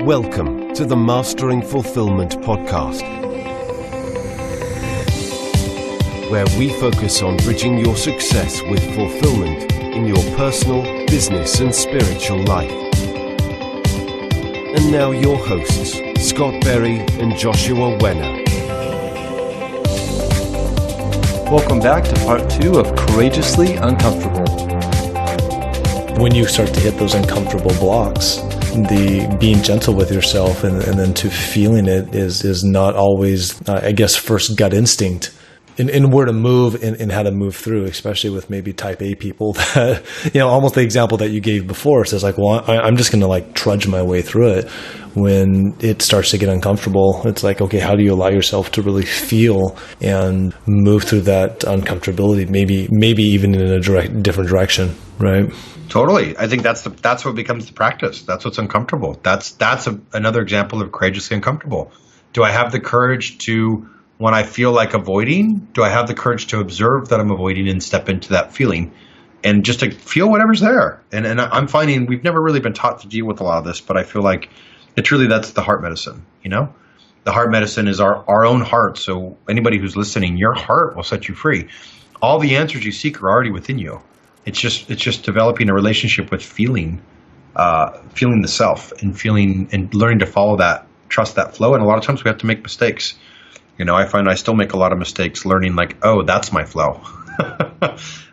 Welcome to the Mastering Fulfillment podcast, where we focus on bridging your success with fulfillment in your personal, business, and spiritual life. And now your hosts, Scott Berry and Joshua Wenner. Welcome back to part 2 of Courageously Uncomfortable. When you start to hit those uncomfortable blocks, the being gentle with yourself and then to feeling it is not always, first gut instinct in where to move and how to move through, especially with maybe type A people that, almost the example that you gave before says like, well, I'm just going to trudge my way through it. When it starts to get uncomfortable, it's like, okay, how do you allow yourself to really feel and move through that uncomfortability, maybe even in a different direction, right? Totally. I think that's what becomes the practice. That's what's uncomfortable. That's another example of courageously uncomfortable. Do I have the courage to, when I feel like avoiding, do I have the courage to observe that I'm avoiding and step into that feeling and just to feel whatever's there? And I'm finding we've never really been taught to deal with a lot of this, but I feel like that's the heart medicine, The heart medicine is our own heart. So anybody who's listening, your heart will set you free. All the answers you seek are already within you. It's just developing a relationship with feeling the self and feeling and learning to follow that, trust that flow. And a lot of times we have to make mistakes. I find I still make a lot of mistakes learning that's my flow.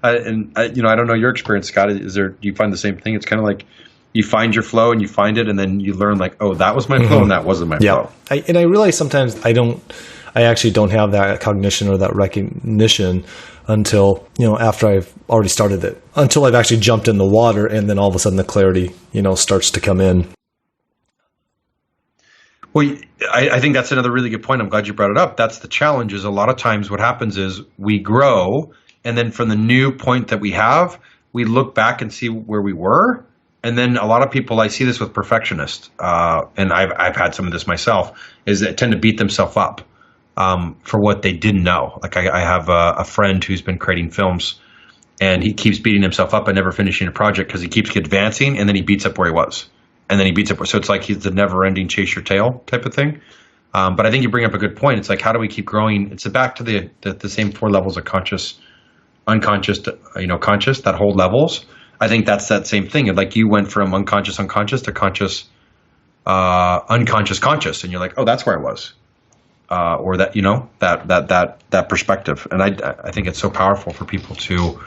I don't know your experience, Scott. Do you find the same thing? It's kind of like you find your flow and you find it and then you learn that was my flow and that wasn't my flow. I realize sometimes I actually don't have that cognition or that recognition until, after I've already started it, until I've actually jumped in the water and then all of a sudden the clarity, starts to come in. Well, I think that's another really good point. I'm glad you brought it up. That's the challenge is a lot of times what happens is we grow and then from the new point that we have, we look back and see where we were. And then a lot of people, I see this with perfectionists, and I've had some of this myself, is that tend to beat themselves up for what they didn't know. Like I have a friend who's been creating films, and he keeps beating himself up and never finishing a project because he keeps advancing, and then he beats up where he was, and then he beats up. So it's like he's the never-ending chase your tail type of thing. But I think you bring up a good point. It's like, how do we keep growing? It's back to the same 4 levels of conscious, unconscious, conscious, that whole levels. I think that's that same thing. Like you went from unconscious to conscious, unconscious conscious, and you're like, oh, that's where I was, or that that perspective. And I think it's so powerful for people to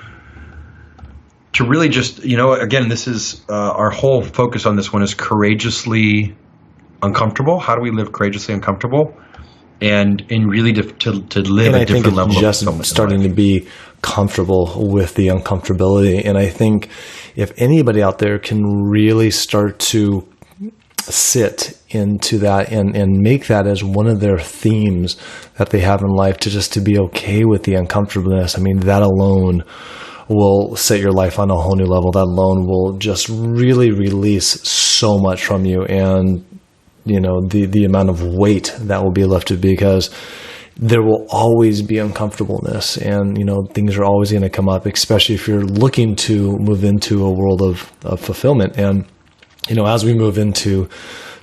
really just again, this is our whole focus on this one is courageously uncomfortable. How do we live courageously uncomfortable? And really to live a different level of fulfillment. Just starting to be comfortable with the uncomfortability. And I think if anybody out there can really start to sit into that and make that as one of their themes that they have in life, to be okay with the uncomfortableness, I mean, that alone will set your life on a whole new level. That alone will just really release so much from you. And the amount of weight that will be lifted, because there will always be uncomfortableness and, things are always going to come up, especially if you're looking to move into a world of fulfillment. And, as we move into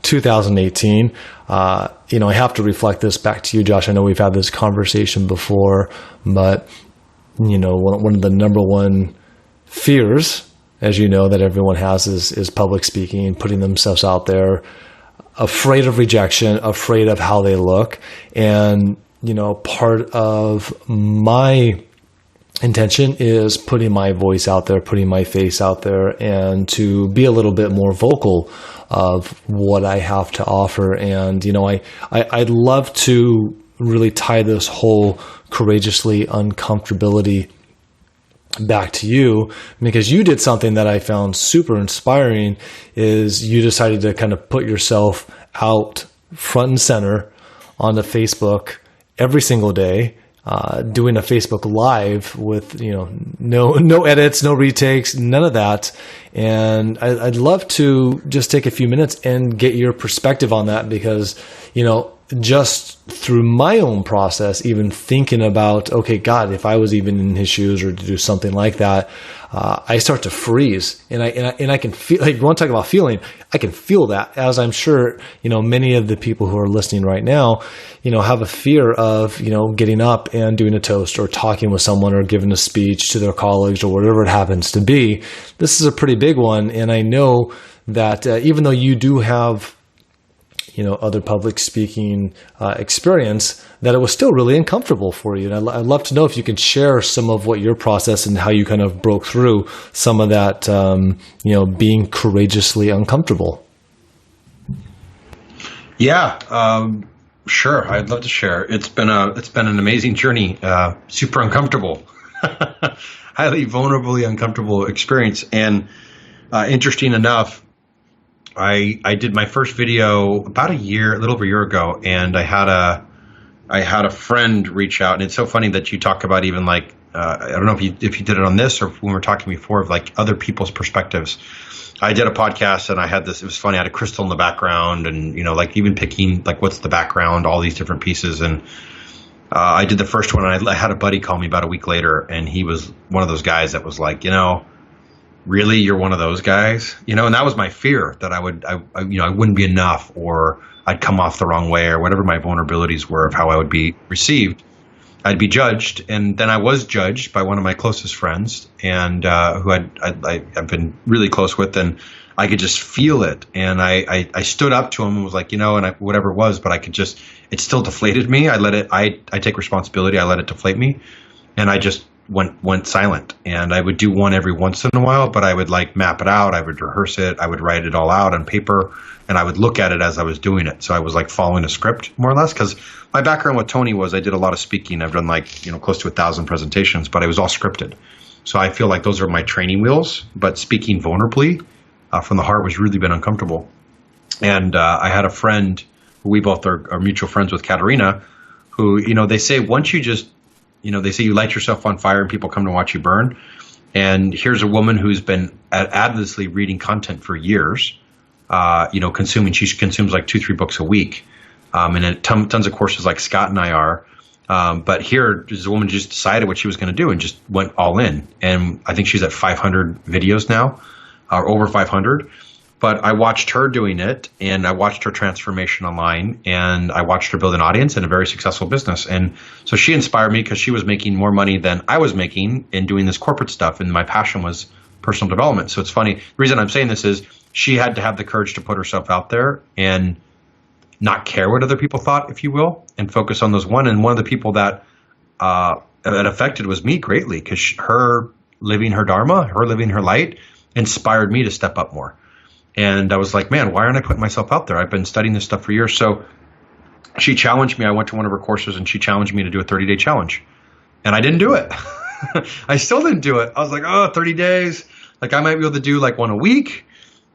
2018, I have to reflect this back to you, Josh. I know we've had this conversation before, but, one of the number one fears, as you know, that everyone has is public speaking, putting themselves out there, afraid of rejection, afraid of how they look. And, part of my intention is putting my voice out there, putting my face out there, and to be a little bit more vocal of what I have to offer. And, I'd love to really tie this whole courageously uncomfortability back to you, because you did something that I found super inspiring. Is you decided to kind of put yourself out front and center onto Facebook every single day, doing a Facebook Live with no edits, no retakes, none of that. And I'd love to just take a few minutes and get your perspective on that, because just through my own process, even thinking about, okay, God, if I was even in his shoes or to do something like that, I start to freeze, and I can feel, like, you want to talk about feeling, I can feel that, as I'm sure, many of the people who are listening right now, have a fear of, getting up and doing a toast or talking with someone or giving a speech to their colleagues or whatever it happens to be. This is a pretty big one. And I know that even though you do have other public speaking experience, that it was still really uncomfortable for you. And I'd love to know if you could share some of what your process and how you kind of broke through some of that, being courageously uncomfortable. Yeah, sure. I'd love to share. It's been an amazing journey. Super uncomfortable, highly vulnerably uncomfortable experience. And interesting enough, I did my first video about a little over a year ago, and I had a friend reach out, and it's so funny that you talk about even like I don't know if you did it on this or when we were talking before of like other people's perspectives. I did a podcast and I had this. It was funny. I had a crystal in the background, and like even picking like what's the background, all these different pieces, and I did the first one. And I had a buddy call me about a week later, and he was one of those guys that was like, really, you're one of those guys, and that was my fear, that I wouldn't be enough, or I'd come off the wrong way, or whatever my vulnerabilities were of how I would be received. I'd be judged. And then I was judged by one of my closest friends, and who I've been really close with, and I could just feel it. And I stood up to him and was like, whatever it was, but it still deflated me. I take responsibility. I let it deflate me. And I just went silent, and I would do one every once in a while, but I would like map it out. I would rehearse it. I would write it all out on paper, and I would look at it as I was doing it. So I was like following a script more or less, because my background with Tony was I did a lot of speaking. I've done like, close to 1,000 presentations, but it was all scripted. So I feel like those are my training wheels, but speaking vulnerably from the heart was really been uncomfortable. And I had a friend who we both are mutual friends with, Katerina, who, they say once you just, they say you light yourself on fire and people come to watch you burn. And here's a woman who's been avidly reading content for years, she consumes like 2-3 books a week, and tons of courses like Scott and I are. But here, this woman just decided what she was going to do and just went all in. And I think she's at 500 videos now, or over 500. But I watched her doing it, and I watched her transformation online, and I watched her build an audience and a very successful business. And so she inspired me because she was making more money than I was making in doing this corporate stuff, and my passion was personal development. So it's funny. The reason I'm saying this is she had to have the courage to put herself out there and not care what other people thought, if you will, and focus on those one. And one of the people that affected was me greatly, because her living her dharma, her living her light, inspired me to step up more. And I was like, man, why aren't I putting myself out there? I've been studying this stuff for years. So she challenged me. I went to one of her courses, and she challenged me to do a 30-day challenge. And I didn't do it. I still didn't do it. I was like, 30 days. Like I might be able to do like one a week.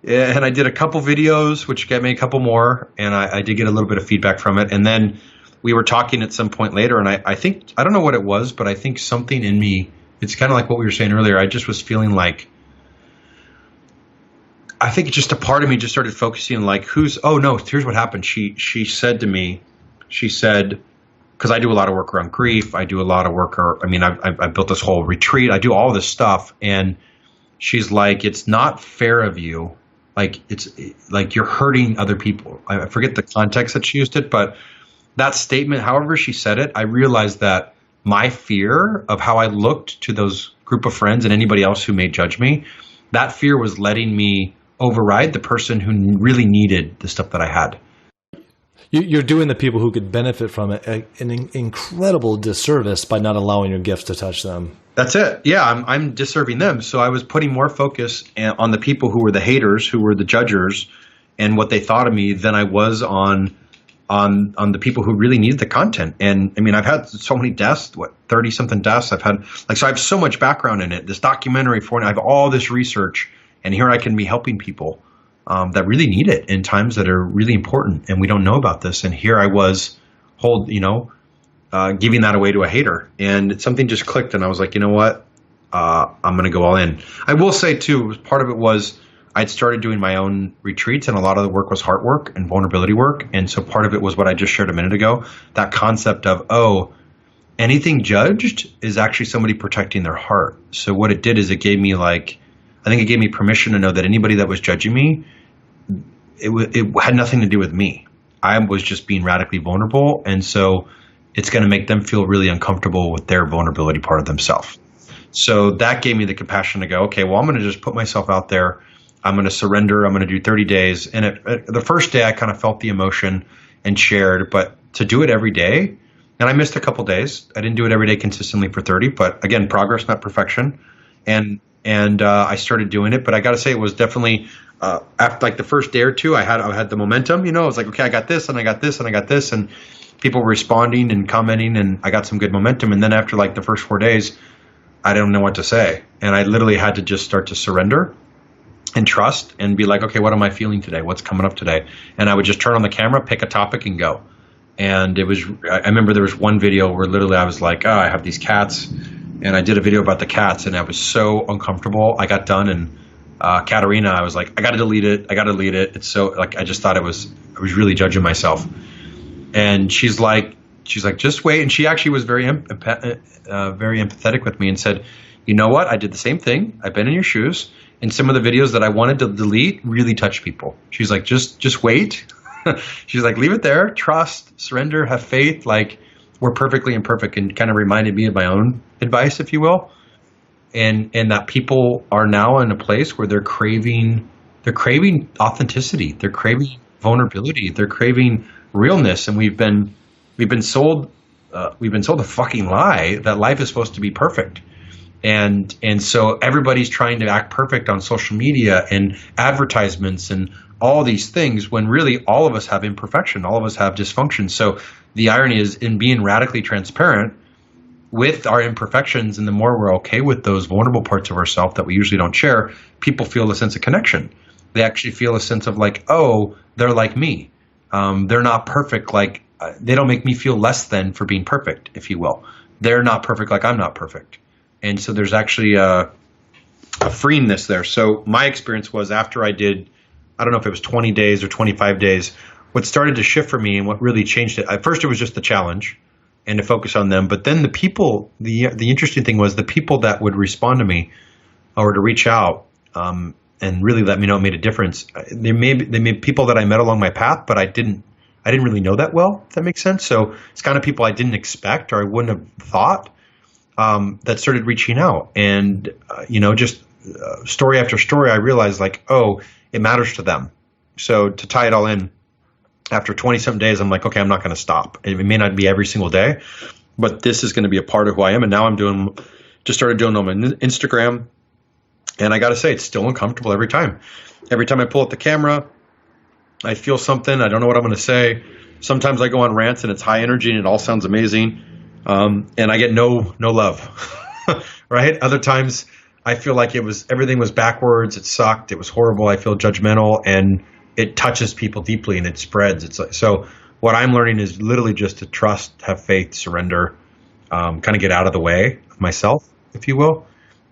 And I did a couple videos, which got me a couple more. And I did get a little bit of feedback from it. And then we were talking at some point later. And I think, I don't know what it was, but I think something in me, it's kind of like what we were saying earlier. I just was feeling like, I think just a part of me just started focusing like here's what happened. She said to me, because I do a lot of work around grief. I do a lot of work, I built this whole retreat. I do all this stuff. And she's like, it's not fair of you. Like, it's like you're hurting other people. I forget the context that she used it, but that statement, however she said it, I realized that my fear of how I looked to those group of friends and anybody else who may judge me, that fear was letting me override the person who really needed the stuff that I had. You're doing the people who could benefit from it an incredible disservice by not allowing your gifts to touch them. That's it. Yeah, I'm disserving them. So I was putting more focus on the people who were the haters, who were the judgers, and what they thought of me than I was on the people who really needed the content. And I've had so many deaths, 30 something deaths. I've had so I have so much background in it. This documentary I have all this research. And here I can be helping people that really need it in times that are really important, and we don't know about this. And here I was, giving that away to a hater, and something just clicked, and I was like, you know what, I'm going to go all in. I will say too, part of it was I'd started doing my own retreats, and a lot of the work was heart work and vulnerability work. And so part of it was what I just shared a minute ago, that concept of, oh, anything judged is actually somebody protecting their heart. So what it did is it gave me I think it gave me permission to know that anybody that was judging me, it had nothing to do with me. I was just being radically vulnerable. And so it's going to make them feel really uncomfortable with their vulnerability part of themselves. So that gave me the compassion to go, okay, well, I'm going to just put myself out there. I'm going to surrender. I'm going to do 30 days. And the first day I kind of felt the emotion and shared, but to do it every day, and I missed a couple days. I didn't do it every day consistently for 30, but again, progress, not perfection. And I started doing it, but I got to say it was definitely after like the first day or two, I had the momentum. I was like, okay, I got this, and I got this, and I got this, and people were responding and commenting, and I got some good momentum. And then after like the first 4 days, I didn't know what to say, and I literally had to just start to surrender and trust and be like, okay, what am I feeling today? What's coming up today? And I would just turn on the camera, pick a topic, and go. And I remember there was one video where literally I was like, oh, I have these cats, and I did a video about the cats, and I was so uncomfortable. I got done, and Katarina, I was like, I got to delete it. It's so like, I just thought I was really judging myself. And she's like, just wait. And she actually was very empathetic with me and said, you know what? I did the same thing. I've been in your shoes. And some of the videos that I wanted to delete really touched people. She's like, just wait. She's like, leave it there. Trust, surrender, have faith. Like, we're perfectly imperfect, and kind of reminded me of my own advice, if you will. And that people are now in a place where they're craving authenticity. They're craving vulnerability. They're craving realness. And we've been sold a fucking lie that life is supposed to be perfect. And so everybody's trying to act perfect on social media and advertisements and all these things, when really all of us have imperfection, all of us have dysfunction. So the irony is, in being radically transparent with our imperfections, and the more we're okay with those vulnerable parts of ourselves that we usually don't share, people feel a sense of connection. They actually feel a sense of like, oh, they're like me. They're not perfect. Like, they don't make me feel less than for being perfect, if you will. They're not perfect like I'm not perfect. And so there's actually a freeness there. So my experience was, after I did, I don't know if it was 20 days or 25 days, what started to shift for me and what really changed it, at first it was just the challenge and to focus on them. But then the people, the interesting thing was the people that would respond to me or to reach out and really let me know it made a difference. They may be people that I met along my path, but I didn't really know that well, if that makes sense. So it's kind of people I didn't expect or I wouldn't have thought that started reaching out. And, just story after story, I realized like, oh, it matters to them. So to tie it all in, after 20-something days, I'm like, okay, I'm not going to stop. It may not be every single day, but this is going to be a part of who I am. And now just started doing them on Instagram. And I got to say, it's still uncomfortable every time. Every time I pull up the camera, I feel something. I don't know what I'm going to say. Sometimes I go on rants and it's high energy and it all sounds amazing. And I get no love, right? Other times I feel like everything was backwards. It sucked. It was horrible. I feel judgmental, and it touches people deeply and it spreads. It's like, so what I'm learning is literally just to trust, have faith, surrender, kind of get out of the way of myself, if you will,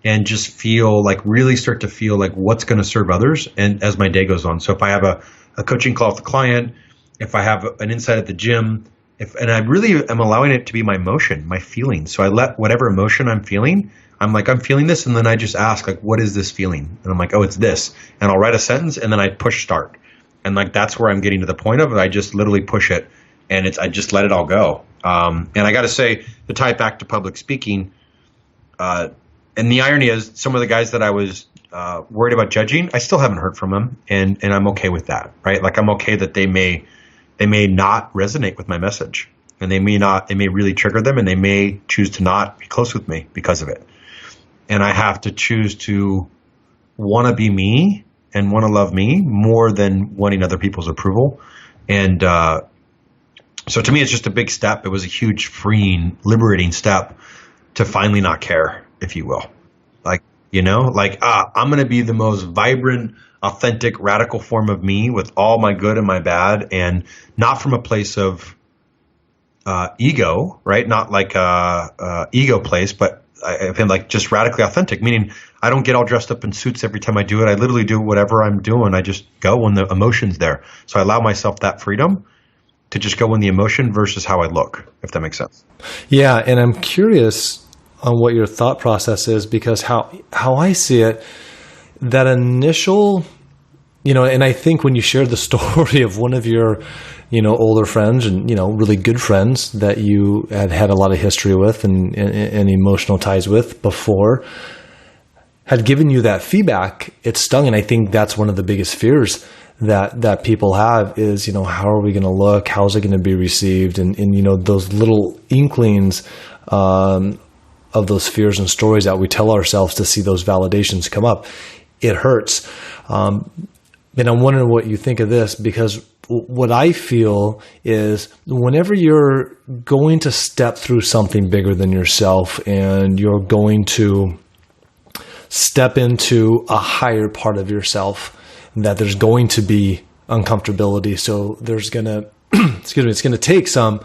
and just really start to feel like what's going to serve others. And as my day goes on, so if I have a coaching call with a client, if I have an insight at the gym, and I really am allowing it to be my emotion, my feeling. So I let whatever emotion I'm feeling, I'm like, I'm feeling this. And then I just ask, like, what is this feeling? And I'm like, oh, it's this. And I'll write a sentence and then I push start. And like, that's where I'm getting to the point of it. I just literally push it and I just let it all go. And I got to say, to tie it back to public speaking, and the irony is some of the guys that I was worried about judging, I still haven't heard from them. And I'm okay with that, right? Like, I'm okay that they may not resonate with my message, and they may really trigger them, and they may choose to not be close with me because of it. And I have to choose to want to be me and want to love me more than wanting other people's approval. And so to me, it's just a big step. It was a huge, freeing, liberating step to finally not care, if you will. Like, I'm going to be the most vibrant, authentic, radical form of me with all my good and my bad, and not from a place of ego, right? Not like a ego place, but I feel like just radically authentic, meaning I don't get all dressed up in suits every time I do it. I literally do whatever I'm doing. I just go when the emotion's there. So I allow myself that freedom to just go in the emotion versus how I look, if that makes sense. Yeah, and I'm curious on what your thought process is, because how I see it, that initial, and I think when you shared the story of one of your, older friends and, really good friends that you had a lot of history with and emotional ties with before, had given you that feedback, it stung. And I think that's one of the biggest fears that people have is, how are we going to look? How's it going to be received? And those little inklings of those fears and stories that we tell ourselves to see those validations come up. It hurts. And I'm wondering what you think of this, because what I feel is whenever you're going to step through something bigger than yourself and you're going to step into a higher part of yourself, that there's going to be uncomfortability. So there's going to, it's going to take some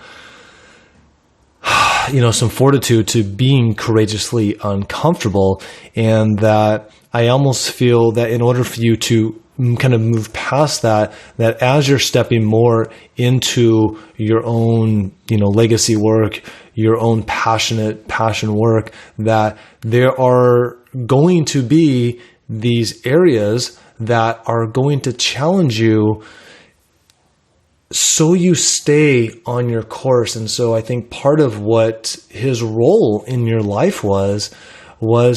fortitude to being courageously uncomfortable. And that I almost feel that in order for you to kind of move past that as you're stepping more into your own, legacy work, your own passion work, that there are going to be these areas that are going to challenge you, so you stay on your course. And so I think part of what his role in your life was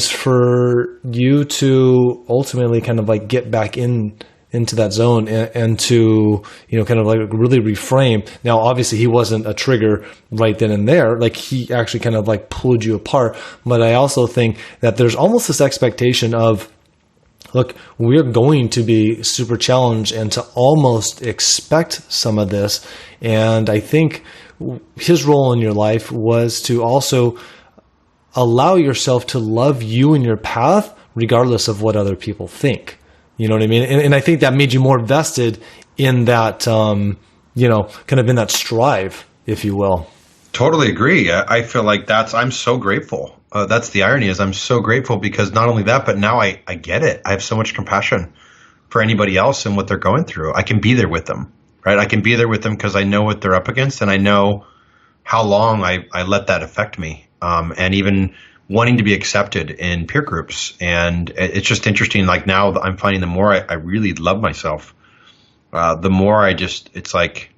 for you to ultimately kind of like get back into that zone and to, kind of like really reframe. Now, obviously he wasn't a trigger right then and there. Like he actually kind of like pulled you apart. But I also think that there's almost this expectation of, look, we're going to be super challenged and to almost expect some of this. And I think his role in your life was to also allow yourself to love you and your path, regardless of what other people think. You know what I mean? And I think that made you more vested in that, kind of in that strive, if you will. Totally agree. I feel like I'm so grateful. That's the irony, is I'm so grateful because not only that, but now I get it. I have so much compassion for anybody else and what they're going through. I can be there with them, right? I can be there with them because I know what they're up against and I know how long I let that affect me. And even wanting to be accepted in peer groups. And it's just interesting. Like now I'm finding the more I really love myself, the more it's like,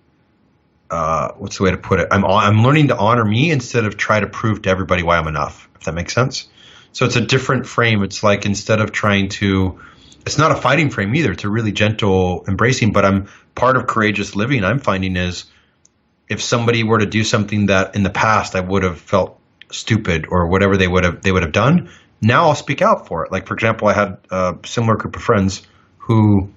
what's the way to put it? I'm learning to honor me instead of try to prove to everybody why I'm enough, if that makes sense. So it's a different frame. It's like, instead of it's not a fighting frame either. It's a really gentle embracing, but I'm part of courageous living. I'm finding is if somebody were to do something that in the past I would have felt stupid or whatever they would have done, now I'll speak out for it. Like, for example, I had a similar group of friends who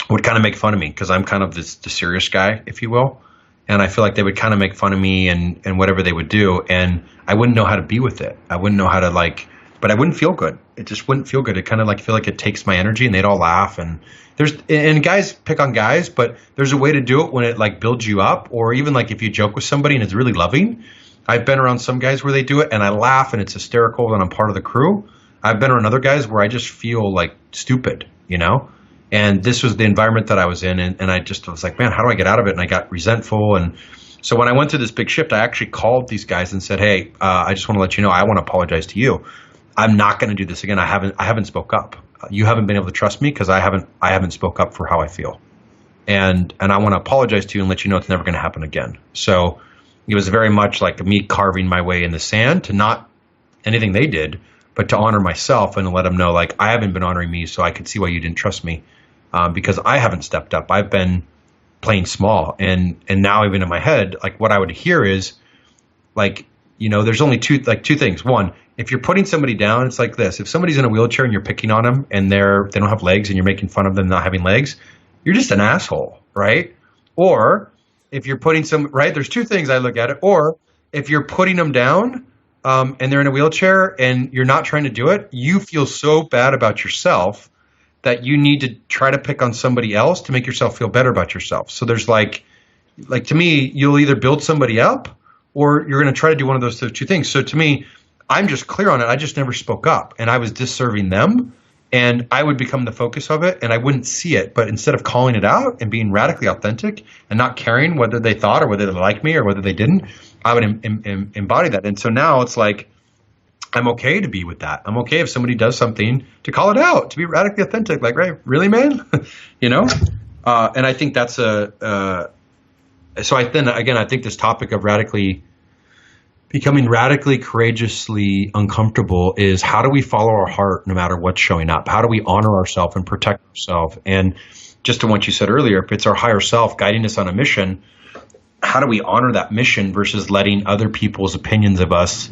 would kind of make fun of me because I'm kind of the serious guy, if you will. And I feel like they would kind of make fun of me and whatever they would do. And I wouldn't know how to be with it. I wouldn't know how to but I wouldn't feel good. It just wouldn't feel good. It kind of feel like it takes my energy, and they'd all laugh. And guys pick on guys, but there's a way to do it when it builds you up, or even if you joke with somebody and it's really loving. I've been around some guys where they do it and I laugh and it's hysterical and I'm part of the crew. I've been around other guys where I just feel stupid, And this was the environment that I was in, and I just was like, man, how do I get out of it? And I got resentful. And so when I went through this big shift, I actually called these guys and said, hey, I just want to let you know, I want to apologize to you. I'm not going to do this again. I haven't spoke up. You haven't been able to trust me because I haven't spoke up for how I feel. And I want to apologize to you and let you know it's never going to happen again. So it was very much like me carving my way in the sand to not anything they did, but to honor myself and to let them know, I haven't been honoring me, so I could see why you didn't trust me. Because I haven't stepped up. I've been playing small. And now even in my head, what I would hear is there's only two things. One, if you're putting somebody down, it's like this. If somebody's in a wheelchair and you're picking on them and they don't have legs and you're making fun of them not having legs, you're just an asshole, right? Or if you're putting there's two things I look at it. Or if you're putting them down and they're in a wheelchair and you're not trying to do it, you feel so bad about yourself that you need to try to pick on somebody else to make yourself feel better about yourself. So there's to me, you'll either build somebody up or you're going to try to do one of those two things. So to me, I'm just clear on it. I just never spoke up, and I was disserving them, and I would become the focus of it, and I wouldn't see it. But instead of calling it out and being radically authentic and not caring whether they thought or whether they liked me or whether they didn't, I would embody that. And so now it's like, I'm okay to be with that. I'm okay if somebody does something to call it out, to be radically authentic. Like, right, really, man? You know? And I think that's so I think this topic of becoming radically, courageously uncomfortable is, how do we follow our heart no matter what's showing up? How do we honor ourselves and protect ourselves? And just to what you said earlier, if it's our higher self guiding us on a mission, how do we honor that mission versus letting other people's opinions of us,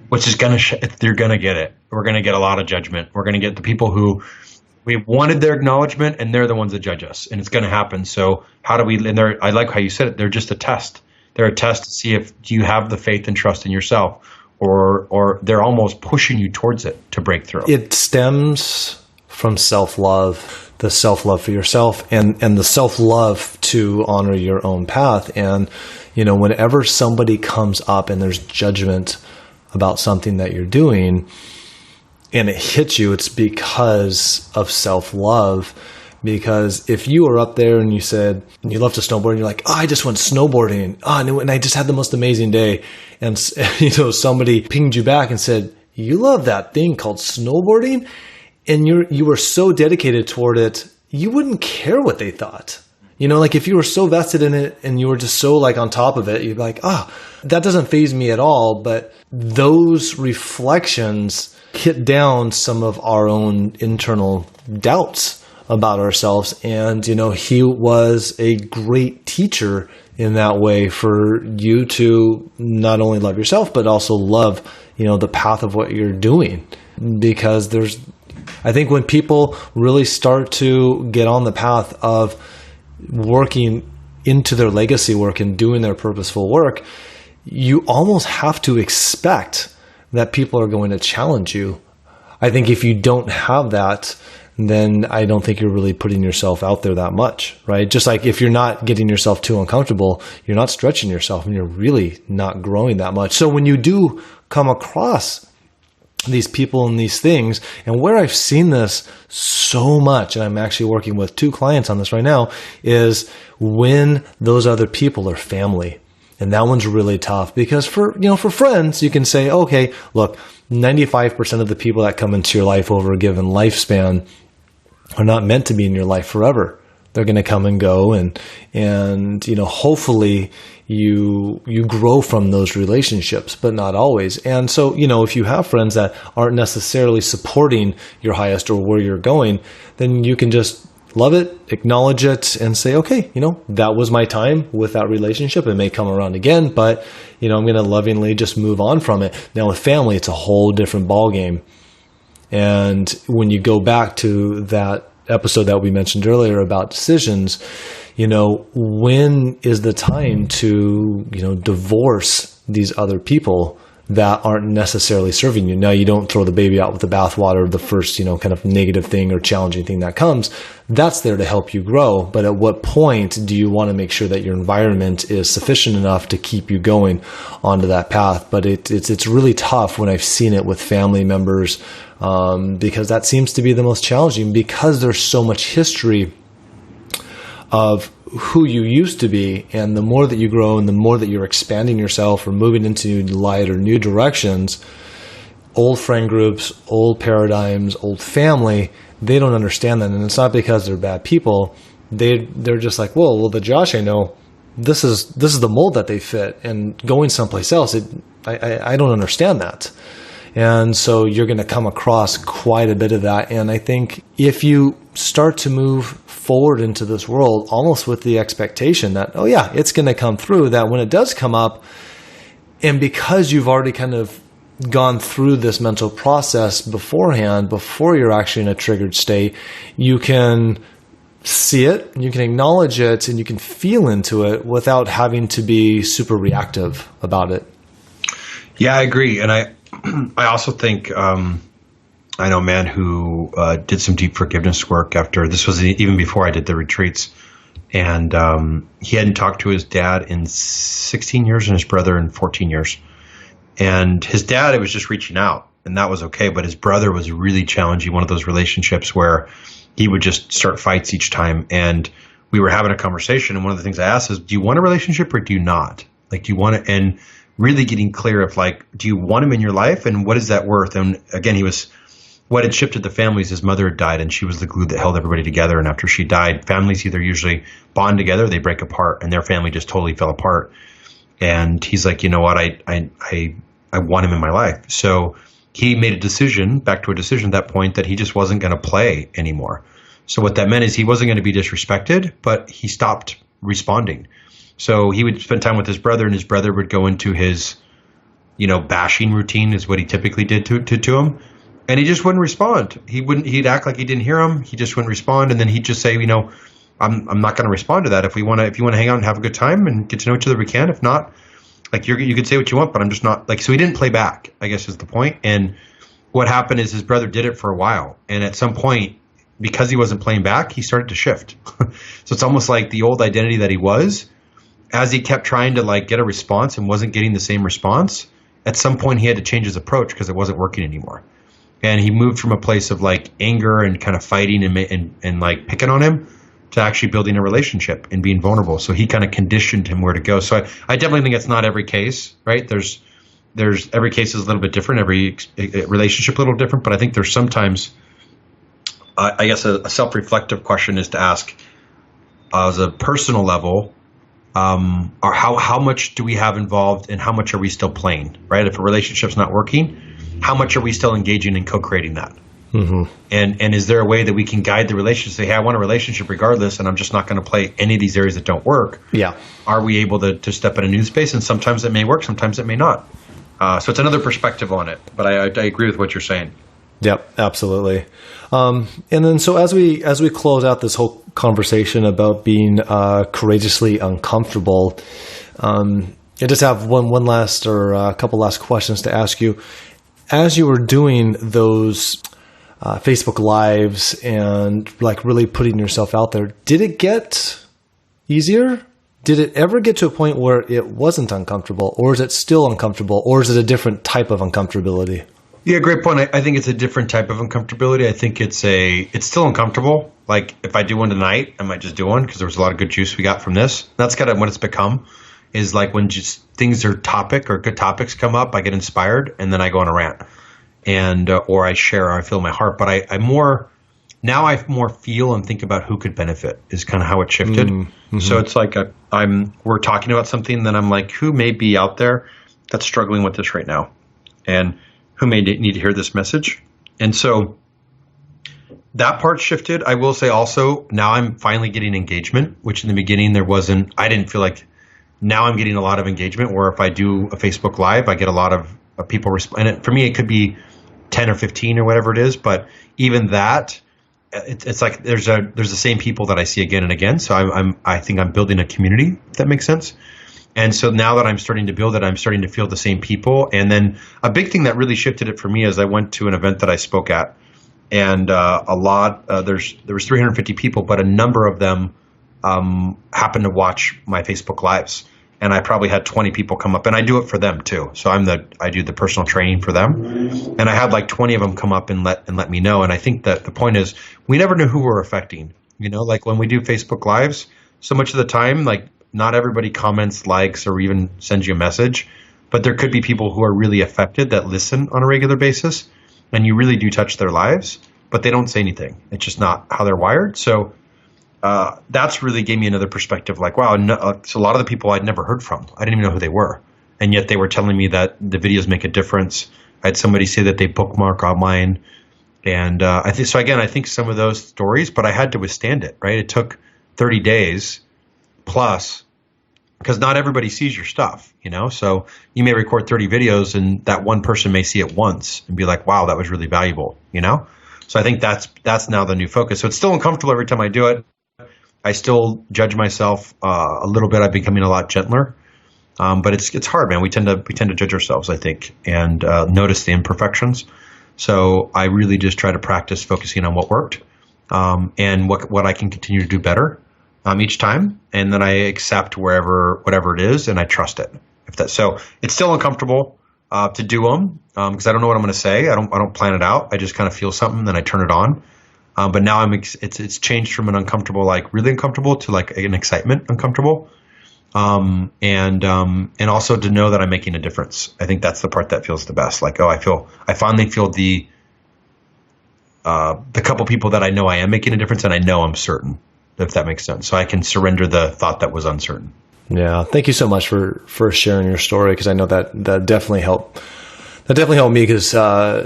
which is they're going to get it. We're going to get a lot of judgment. We're going to get the people who we wanted their acknowledgement, and they're the ones that judge us, and it's going to happen. So how do we, I like how you said it, they're just a test. They're a test to see if you have the faith and trust in yourself, or they're almost pushing you towards it to break through. It stems from self-love, the self-love for yourself, and the self-love to honor your own path. And, whenever somebody comes up and there's judgment about something that you're doing and it hits you, it's because of self-love. Because if you were up there and you said, you love to snowboard, and you're like, I just went snowboarding, and I just had the most amazing day. And, somebody pinged you back and said, you love that thing called snowboarding? And you were so dedicated toward it, you wouldn't care what they thought. Like if you were so vested in it and you were just so like on top of it, you'd be like, that doesn't faze me at all. But those reflections hit down some of our own internal doubts about ourselves. And, he was a great teacher in that way for you to not only love yourself, but also love, the path of what you're doing. Because I think when people really start to get on the path of working into their legacy work and doing their purposeful work, you almost have to expect that people are going to challenge you. I think if you don't have that, then I don't think you're really putting yourself out there that much, right? Just like if you're not getting yourself too uncomfortable, you're not stretching yourself and you're really not growing that much. So when you do come across these people and these things, and where I've seen this so much, and I'm actually working with 2 clients on this right now, is when those other people are family. And that one's really tough because for friends, you can say, okay, look, 95% of the people that come into your life over a given lifespan are not meant to be in your life forever. They're going to come and go, and hopefully you grow from those relationships, but not always. And so, if you have friends that aren't necessarily supporting your highest or where you're going, then you can just love it, acknowledge it, and say, okay, that was my time with that relationship. It may come around again, but, I'm going to lovingly just move on from it. Now with family, it's a whole different ballgame. And when you go back to that episode that we mentioned earlier about decisions, when is the time to, divorce these other people that aren't necessarily serving you? Now, you don't throw the baby out with the bathwater, the first, kind of negative thing or challenging thing that comes. That's there to help you grow. But at what point do you want to make sure that your environment is sufficient enough to keep you going onto that path? But it's really tough when I've seen it with family members, because that seems to be the most challenging, because there's so much history of who you used to be. And the more that you grow and the more that you're expanding yourself or moving into new light or new directions, old friend groups, old paradigms, old family, they don't understand that. And it's not because they're bad people. They're just like, well, the Josh I know, this is the mold that they fit, and going someplace else, I don't understand that. And so you're going to come across quite a bit of that. And I think if you start to move forward into this world almost with the expectation that, oh yeah, it's going to come through, that when it does come up, and because you've already kind of gone through this mental process beforehand, before you're actually in a triggered state, you can see it, you can acknowledge it, and you can feel into it without having to be super reactive about it. Yeah, I agree. And I also think I know a man who did some deep forgiveness work after, this was even before I did the retreats, and he hadn't talked to his dad in 16 years and his brother in 14 years. And his dad, it was just reaching out, and that was okay. But his brother was really challenging, one of those relationships where he would just start fights each time. And we were having a conversation, and one of the things I asked is, do you want a relationship or do you not? Like, do you want it? And really getting clear of like, do you want him in your life, and what is that worth? And again, what had shifted the families, his mother had died, and she was the glue that held everybody together. And after she died, families either usually bond together, they break apart, and their family just totally fell apart. And he's like, you know what, I want him in my life. So he made a decision, back to a decision at that point, that he just wasn't going to play anymore. So what that meant is he wasn't going to be disrespected, but he stopped responding. So he would spend time with his brother, and his brother would go into his, bashing routine is what he typically did to him. And he just wouldn't respond. He'd act like he didn't hear him. He just wouldn't respond. And then he'd just say, I'm not going to respond to that. If you want to hang out and have a good time and get to know each other, we can. If not, like you could say what you want, but I'm just not so he didn't play back, I guess is the point. And what happened is his brother did it for a while. And at some point, because he wasn't playing back, he started to shift. So it's almost like the old identity that he was, as he kept trying to get a response and wasn't getting the same response, at some point he had to change his approach because it wasn't working anymore. And he moved from a place of anger and kind of fighting and picking on him to actually building a relationship and being vulnerable. So he kind of conditioned him where to go. So I definitely think it's not every case, right? There's every case is a little bit different, every relationship a little different, but I think there's sometimes, I guess a self-reflective question is to ask, as a personal level, or how much do we have involved and how much are we still playing, right? If a relationship's not working, how much are we still engaging in co-creating that? Mm-hmm. And is there a way that we can guide the relationship, say, hey, I want a relationship regardless, and I'm just not going to play any of these areas that don't work? Yeah. Are we able to step in a new space? And sometimes it may work, sometimes it may not. So it's another perspective on it. But I agree with what you're saying. Yep, absolutely. And then so as we close out this whole conversation about being courageously uncomfortable, I just have one last or a couple last questions to ask you. As you were doing those Facebook Lives and really putting yourself out there, did it get easier? Did it ever get to a point where it wasn't uncomfortable, or is it still uncomfortable, or is it a different type of uncomfortability? Yeah, great point. I think it's a different type of uncomfortability. I think it's still uncomfortable. Like if I do one tonight, I might just do one because there was a lot of good juice we got from this. That's kind of what it's become, is when just things are topic or good topics come up, I get inspired and then I go on a rant, and or I share or I feel my heart. But I more feel and think about who could benefit is kind of how it shifted. Mm-hmm. So it's we're talking about something, then I'm like, who may be out there that's struggling with this right now, and who may need to hear this message. And so that part shifted. I will say also, now I'm finally getting engagement, which in the beginning I didn't feel like. Now I'm getting a lot of engagement, where if I do a Facebook Live, I get a lot of people respond. And for me, it could be 10 or 15 or whatever it is. But even that, it's like there's the same people that I see again and again. So I think I'm building a community, if that makes sense. And so now that I'm starting to build it, I'm starting to feel the same people. And then a big thing that really shifted it for me is I went to an event that I spoke at, and there was 350 people, but a number of them happened to watch my Facebook Lives. And I probably had 20 people come up, and I do it for them too. So I do the personal training for them, and I had 20 of them come up and let me know. And I think that the point is, we never know who we're affecting. When we do Facebook Lives, so much of the time, not everybody comments, likes, or even sends you a message, but there could be people who are really affected that listen on a regular basis, and you really do touch their lives, but they don't say anything. It's just not how they're wired. So that's really gave me another perspective. Wow, so a lot of the people I'd never heard from, I didn't even know who they were, and yet they were telling me that the videos make a difference. I had somebody say that they bookmark online, and I think some of those stories, but I had to withstand it. Right, it took 30 days plus, because not everybody sees your stuff. So you may record 30 videos, and that one person may see it once and be like, "Wow, that was really valuable." So I think that's now the new focus. So it's still uncomfortable every time I do it. I still judge myself a little bit. I'm becoming a lot gentler, but it's hard, man. We tend to judge ourselves, I think, and notice the imperfections. So I really just try to practice focusing on what worked, and what I can continue to do better each time, and then I accept whatever it is, and I trust it. So it's still uncomfortable. to do them because I don't know what I'm going to say. I don't plan it out. I just kind of feel something, then I turn it on. But now it's changed from an uncomfortable, like really uncomfortable, to like an excitement uncomfortable. And also to know that I'm making a difference. I think that's the part that feels the best. Like, I finally feel the couple people that I know I am making a difference, and I know I'm certain, if that makes sense. So I can surrender the thought that was uncertain. Yeah. Thank you so much for sharing your story. Cause I know that definitely helped. That definitely helped me because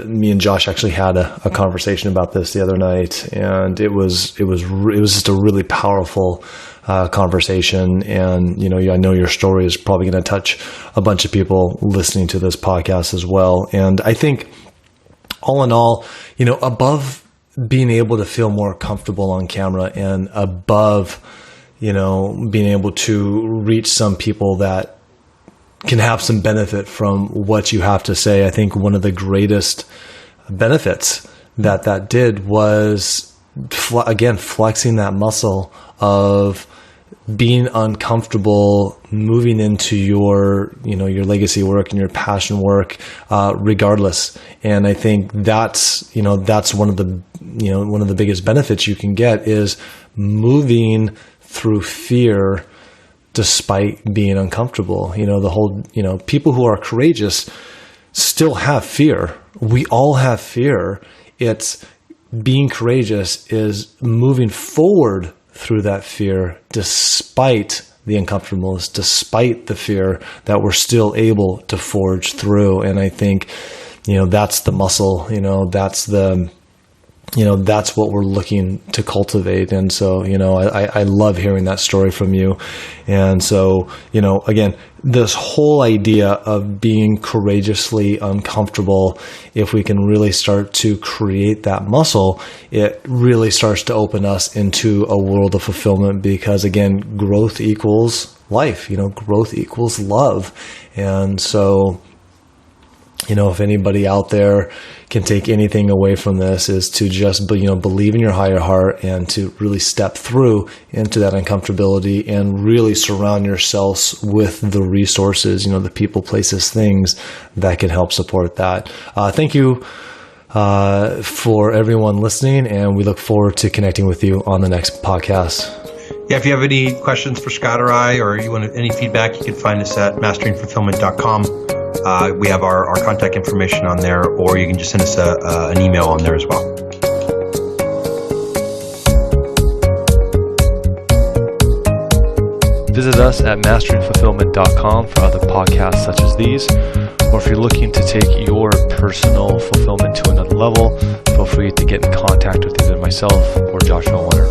me and Josh actually had a conversation about this the other night, and it was just a really powerful conversation. And I know your story is probably going to touch a bunch of people listening to this podcast as well. And I think, all in all, above being able to feel more comfortable on camera, and above being able to reach some people that can have some benefit from what you have to say, I think one of the greatest benefits that did was, again, flexing that muscle of being uncomfortable, moving into your legacy work and your passion work, regardless. And I think that's one of the biggest benefits you can get, is moving through fear despite being uncomfortable. The whole, people who are courageous still have fear. We all have fear. It's being courageous is moving forward through that fear despite the uncomfortableness, despite the fear, that we're still able to forge through. And I think, that's the muscle, that's what we're looking to cultivate. And so, I love hearing that story from you. And so, again, this whole idea of being courageously uncomfortable, if we can really start to create that muscle, it really starts to open us into a world of fulfillment, because again, growth equals life, growth equals love. And so, if anybody out there can take anything away from this, is to just, believe in your higher heart, and to really step through into that uncomfortability, and really surround yourselves with the resources, the people, places, things that can help support that. Thank you for everyone listening, and we look forward to connecting with you on the next podcast. Yeah, if you have any questions for Scott or I, or you want any feedback, you can find us at masteringfulfillment.com. We have our contact information on there, or you can just send us an email on there as well. Visit us at masteringfulfillment.com for other podcasts such as these. Or if you're looking to take your personal fulfillment to another level, feel free to get in contact with either myself or Joshua Warner.